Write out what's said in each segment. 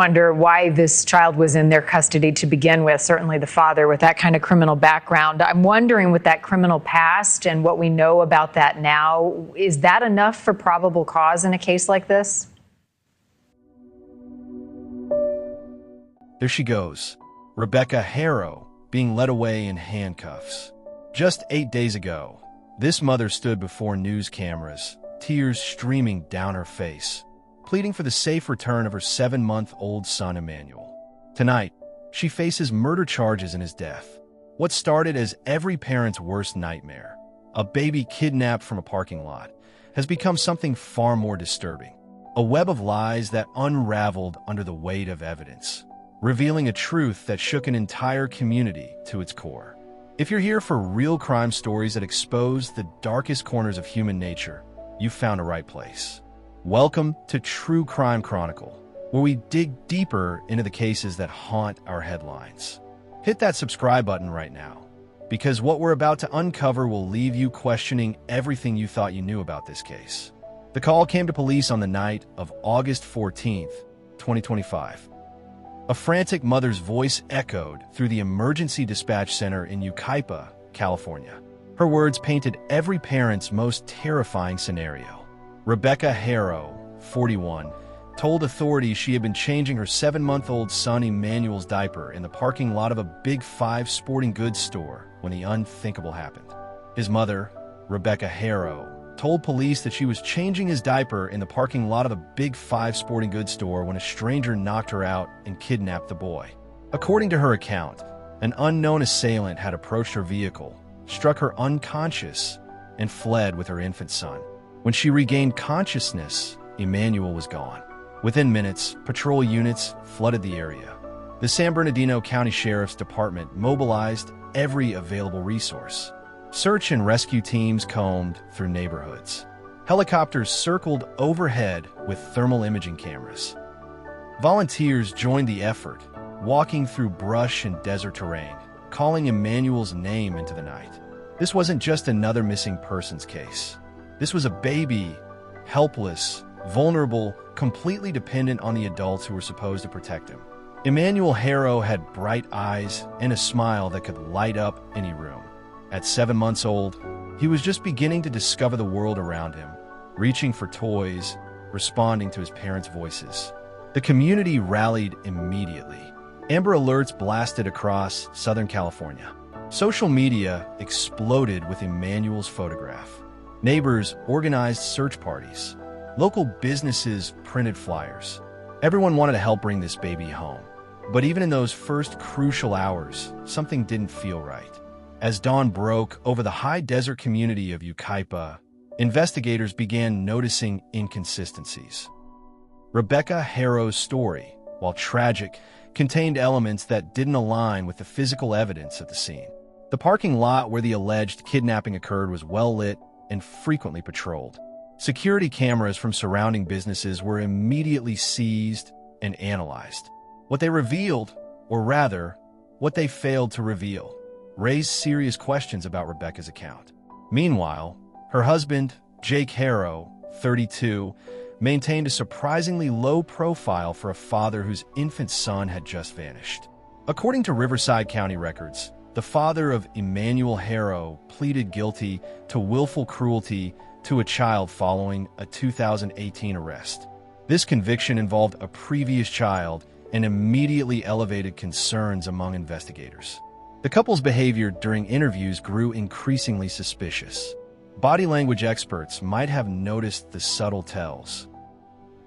Wonder why this child was in their custody to begin with, certainly the father with that kind of criminal background. I'm wondering, with that criminal past and what we know about that now, is that enough for probable cause in a case like this? There she goes, Rebecca Haro, being led away in handcuffs. Just 8 days ago, this mother stood before news cameras, tears streaming down her face, pleading for the safe return of her 7-month-old son, Emmanuel. Tonight, she faces murder charges in his death. What started as every parent's worst nightmare, a baby kidnapped from a parking lot, has become something far more disturbing. A web of lies that unraveled under the weight of evidence, revealing a truth that shook an entire community to its core. If you're here for real crime stories that expose the darkest corners of human nature, you've found a right place. Welcome to True Crime Chronicle, where we dig deeper into the cases that haunt our headlines. Hit that subscribe button right now, because what we're about to uncover will leave you questioning everything you thought you knew about this case. The call came to police on the night of August 14th, 2025. A frantic mother's voice echoed through the emergency dispatch center in Yucaipa, California. Her words painted every parent's most terrifying scenario. Rebecca Haro, 41, told authorities she had been changing her 7-month-old son Emmanuel's diaper in the parking lot of a Big 5 sporting goods store when the unthinkable happened. His mother, Rebecca Haro, told police that she was changing his diaper in the parking lot of a Big 5 sporting goods store when a stranger knocked her out and kidnapped the boy. According to her account, an unknown assailant had approached her vehicle, struck her unconscious, and fled with her infant son. When she regained consciousness, Emmanuel was gone. Within minutes, patrol units flooded the area. The San Bernardino County Sheriff's Department mobilized every available resource. Search and rescue teams combed through neighborhoods. Helicopters circled overhead with thermal imaging cameras. Volunteers joined the effort, walking through brush and desert terrain, calling Emmanuel's name into the night. This wasn't just another missing persons case. This was a baby, helpless, vulnerable, completely dependent on the adults who were supposed to protect him. Emmanuel Haro had bright eyes and a smile that could light up any room. At 7 months old, he was just beginning to discover the world around him, reaching for toys, responding to his parents' voices. The community rallied immediately. Amber Alerts blasted across Southern California. Social media exploded with Emmanuel's photograph. Neighbors organized search parties. Local businesses printed flyers. Everyone wanted to help bring this baby home. But even in those first crucial hours, something didn't feel right. As dawn broke over the high desert community of Yucaipa, investigators began noticing inconsistencies. Rebecca Haro's story, while tragic, contained elements that didn't align with the physical evidence at the scene. The parking lot where the alleged kidnapping occurred was well lit and frequently patrolled. Security cameras from surrounding businesses were immediately seized and analyzed. What they revealed, or rather, what they failed to reveal, raised serious questions about Rebecca's account. Meanwhile, her husband, Jake Haro, 32, maintained a surprisingly low profile for a father whose infant son had just vanished. According to Riverside County records, the father of Emmanuel Haro pleaded guilty to willful cruelty to a child following a 2018 arrest. This conviction involved a previous child and immediately elevated concerns among investigators. The couple's behavior during interviews grew increasingly suspicious. Body language experts might have noticed the subtle tells.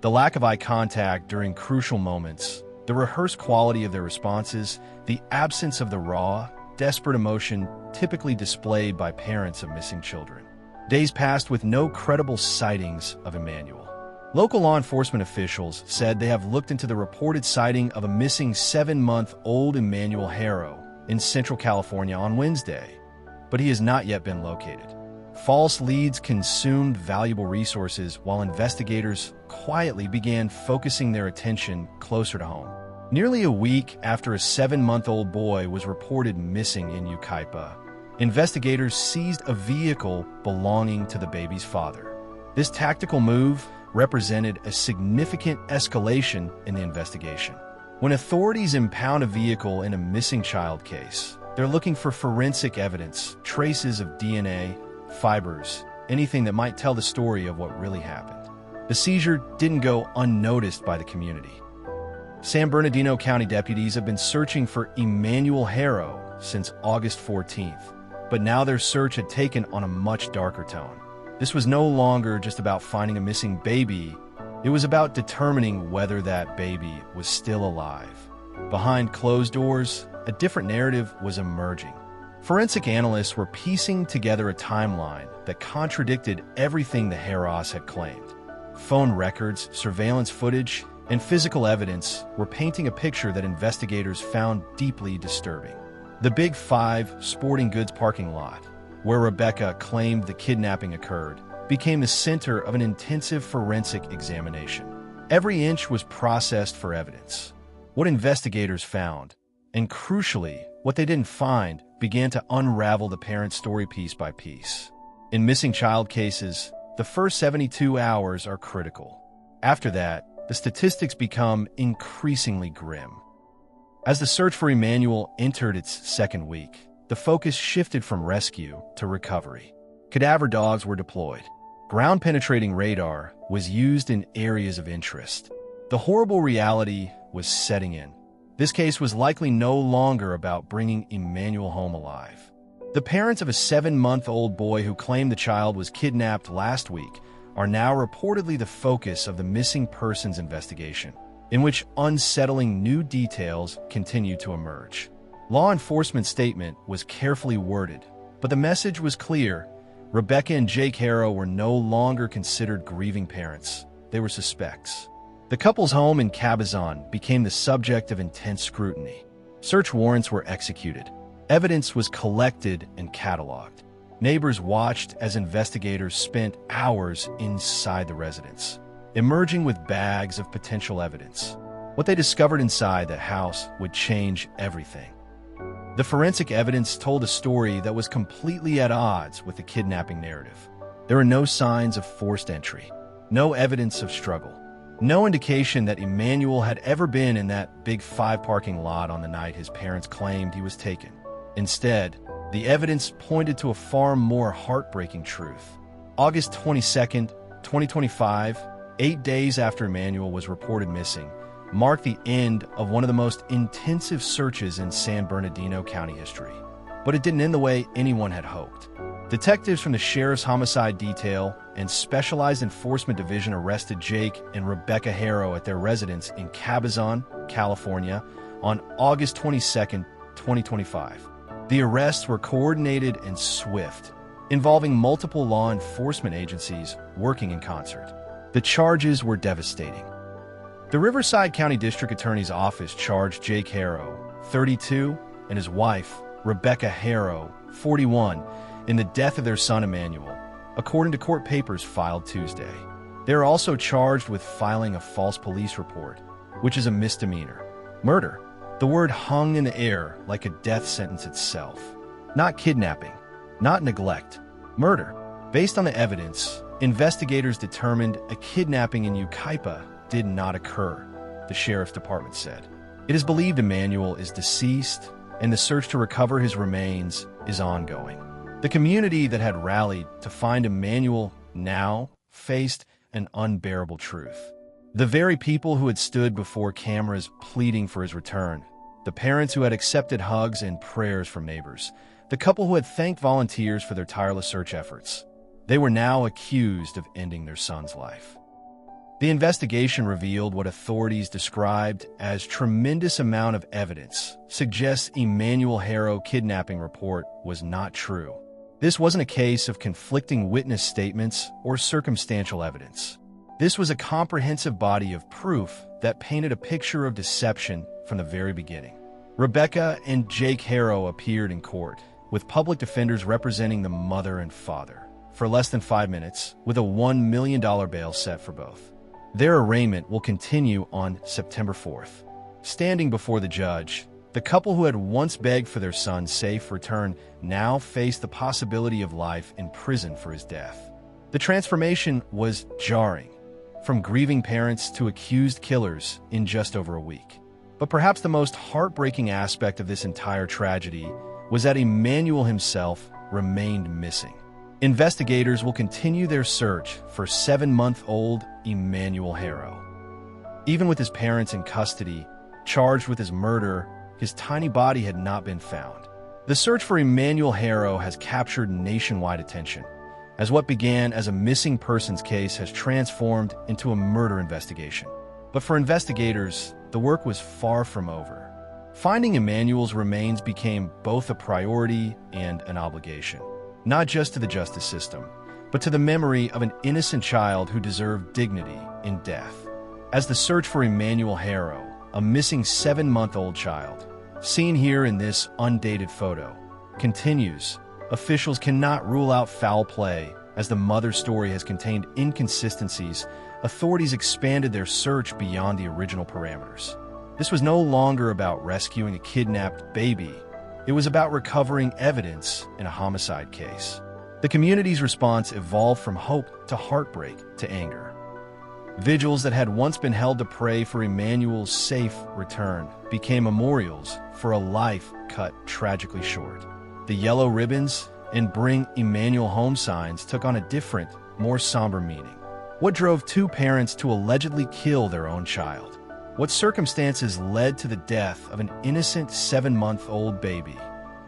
The lack of eye contact during crucial moments, the rehearsed quality of their responses, the absence of the raw, desperate emotion typically displayed by parents of missing children. Days passed with no credible sightings of Emmanuel. Local law enforcement officials said they have looked into the reported sighting of a missing 7-month-old Emmanuel Haro in Central California on Wednesday, but he has not yet been located. False leads consumed valuable resources while investigators quietly began focusing their attention closer to home. Nearly a week after a 7-month-old boy was reported missing in Yucaipa, investigators seized a vehicle belonging to the baby's father. This tactical move, represented a significant escalation in the investigation. When authorities impound a vehicle in a missing child case, they're looking for forensic evidence, traces of DNA, fibers, anything that might tell the story of what really happened. The seizure didn't go unnoticed by the community. San Bernardino County deputies have been searching for Emmanuel Haro since August 14th, but now their search had taken on a much darker tone. This was no longer just about finding a missing baby, it was about determining whether that baby was still alive. Behind closed doors, a different narrative was emerging. Forensic analysts were piecing together a timeline that contradicted everything the Haros had claimed. Phone records, surveillance footage, and physical evidence were painting a picture that investigators found deeply disturbing. The Big Five sporting goods parking lot, where Rebecca claimed the kidnapping occurred, became the center of an intensive forensic examination. Every inch was processed for evidence. What investigators found, and crucially, what they didn't find, began to unravel the parent's story piece by piece. In missing child cases, the first 72 hours are critical. After that, the statistics become increasingly grim. As the search for Emmanuel entered its second week, the focus shifted from rescue to recovery. Cadaver dogs were deployed. Ground-penetrating radar was used in areas of interest. The horrible reality was setting in. This case was likely no longer about bringing Emmanuel home alive. The parents of a 7-month-old boy who claimed the child was kidnapped last week are now reportedly the focus of the missing persons investigation, in which unsettling new details continue to emerge. Law enforcement statement was carefully worded, but the message was clear. Rebecca and Jake Haro were no longer considered grieving parents. They were suspects. The couple's home in Cabazon became the subject of intense scrutiny. Search warrants were executed. Evidence was collected and cataloged. Neighbors watched as investigators spent hours inside the residence, emerging with bags of potential evidence. What they discovered inside the house would change everything. The forensic evidence told a story that was completely at odds with the kidnapping narrative. There were no signs of forced entry, no evidence of struggle, no indication that Emmanuel had ever been in that Big Five parking lot on the night his parents claimed he was taken. Instead, the evidence pointed to a far more heartbreaking truth. August 22nd, 2025, 8 days after Emmanuel was reported missing, marked the end of one of the most intensive searches in San Bernardino County history. But it didn't end the way anyone had hoped. Detectives from the Sheriff's Homicide Detail and Specialized Enforcement Division arrested Jake and Rebecca Haro at their residence in Cabazon, California, on August 22nd, 2025. The arrests were coordinated and swift, involving multiple law enforcement agencies working in concert. The charges were devastating. The Riverside County District Attorney's Office charged Jake Haro, 32, and his wife, Rebecca Haro, 41, in the death of their son Emmanuel, according to court papers filed Tuesday. They are also charged with filing a false police report, which is a misdemeanor. Murder. The word hung in the air like a death sentence itself. Not kidnapping, not neglect. Murder. Based on the evidence, investigators determined a kidnapping in Yucaipa did not occur, the sheriff's department said. It is believed Emmanuel is deceased, and the search to recover his remains is ongoing. The community that had rallied to find Emmanuel now faced an unbearable truth. The very people who had stood before cameras pleading for his return, the parents who had accepted hugs and prayers from neighbors, the couple who had thanked volunteers for their tireless search efforts, they were now accused of ending their son's life. The investigation revealed what authorities described as tremendous amount of evidence suggests Emmanuel Haro kidnapping report was not true. This wasn't a case of conflicting witness statements or circumstantial evidence. This was a comprehensive body of proof that painted a picture of deception from the very beginning. Rebecca and Jake Haro appeared in court, with public defenders representing the mother and father, for less than 5 minutes, with a $1 million bail set for both. Their arraignment will continue on September 4th. Standing before the judge, the couple who had once begged for their son's safe return now faced the possibility of life in prison for his death. The transformation was jarring. from grieving parents to accused killers in just over a week. But perhaps the most heartbreaking aspect of this entire tragedy was that Emanuel himself remained missing. Investigators will continue their search for 7-month-old Emmanuel Haro. Even with his parents in custody, charged with his murder, his tiny body had not been found. The search for Emmanuel Haro has captured nationwide attention, as what began as a missing persons case has transformed into a murder investigation. But for investigators, the work was far from over. Finding Emmanuel's remains became both a priority and an obligation, not just to the justice system, but to the memory of an innocent child who deserved dignity in death. As the search for Emmanuel Haro, a missing 7-month-old child, seen here in this undated photo, continues, officials cannot rule out foul play. As the mother's story has contained inconsistencies, authorities expanded their search beyond the original parameters. This was no longer about rescuing a kidnapped baby. It was about recovering evidence in a homicide case. The community's response evolved from hope to heartbreak to anger. Vigils that had once been held to pray for Emmanuel's safe return became memorials for a life cut tragically short. The yellow ribbons and Bring Emmanuel Home signs took on a different, more somber meaning. What drove two parents to allegedly kill their own child? What circumstances led to the death of an innocent 7-month-old baby?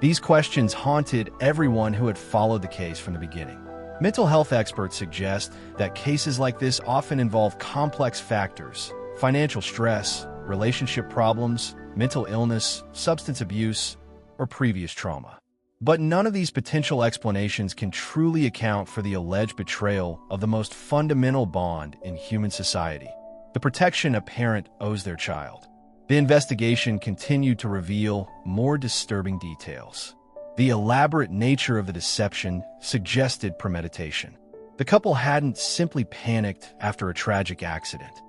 These questions haunted everyone who had followed the case from the beginning. Mental health experts suggest that cases like this often involve complex factors: financial stress, relationship problems, mental illness, substance abuse, or previous trauma. But none of these potential explanations can truly account for the alleged betrayal of the most fundamental bond in human society: the protection a parent owes their child. The investigation continued to reveal more disturbing details. The elaborate nature of the deception suggested premeditation. The couple hadn't simply panicked after a tragic accident.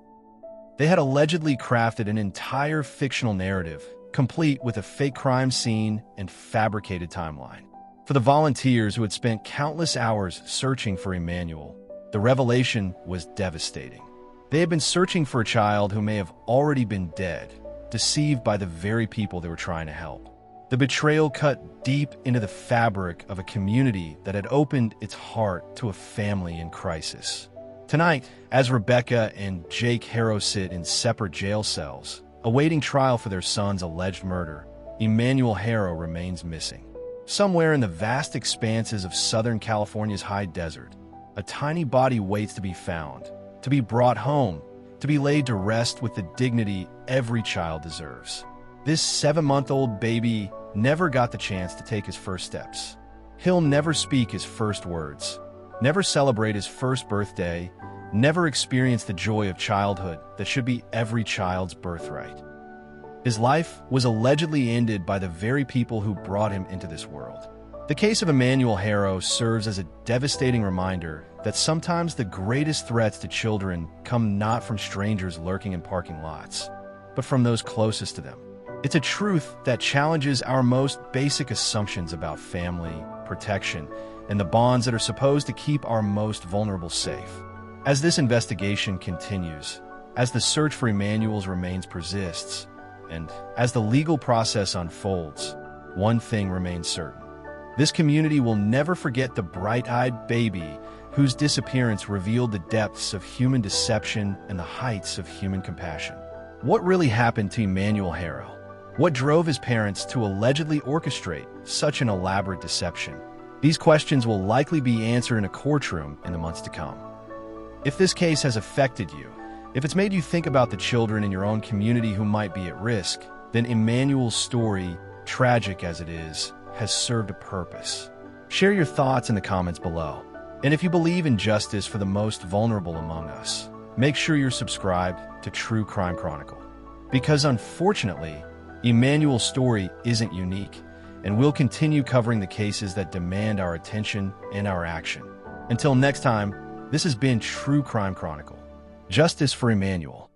They had allegedly crafted an entire fictional narrative, complete with a fake crime scene and fabricated timeline. For the volunteers who had spent countless hours searching for Emmanuel, the revelation was devastating. They had been searching for a child who may have already been dead, deceived by the very people they were trying to help. The betrayal cut deep into the fabric of a community that had opened its heart to a family in crisis. Tonight, as Rebecca and Jake Haro sit in separate jail cells, awaiting trial for their son's alleged murder, Emmanuel Haro remains missing. Somewhere in the vast expanses of Southern California's high desert, a tiny body waits to be found, to be brought home, to be laid to rest with the dignity every child deserves. This 7-month-old baby never got the chance to take his first steps. He'll never speak his first words, never celebrate his first birthday, never experience the joy of childhood that should be every child's birthright. His life was allegedly ended by the very people who brought him into this world. The case of Emmanuel Haro serves as a devastating reminder that sometimes the greatest threats to children come not from strangers lurking in parking lots, but from those closest to them. It's a truth that challenges our most basic assumptions about family, protection, and the bonds that are supposed to keep our most vulnerable safe. As this investigation continues, as the search for Emmanuel's remains persists, and as the legal process unfolds, one thing remains certain. This community will never forget the bright-eyed baby whose disappearance revealed the depths of human deception and the heights of human compassion. What really happened to Emmanuel Haro? What drove his parents to allegedly orchestrate such an elaborate deception? These questions will likely be answered in a courtroom in the months to come. If this case has affected you, if it's made you think about the children in your own community who might be at risk, then Emmanuel's story, tragic as it is, has served a purpose. Share your thoughts in the comments below. And if you believe in justice for the most vulnerable among us, make sure you're subscribed to True Crime Chronicle. Because unfortunately, Emmanuel's story isn't unique, and we'll continue covering the cases that demand our attention and our action. Until next time, this has been True Crime Chronicle. Justice for Emmanuel.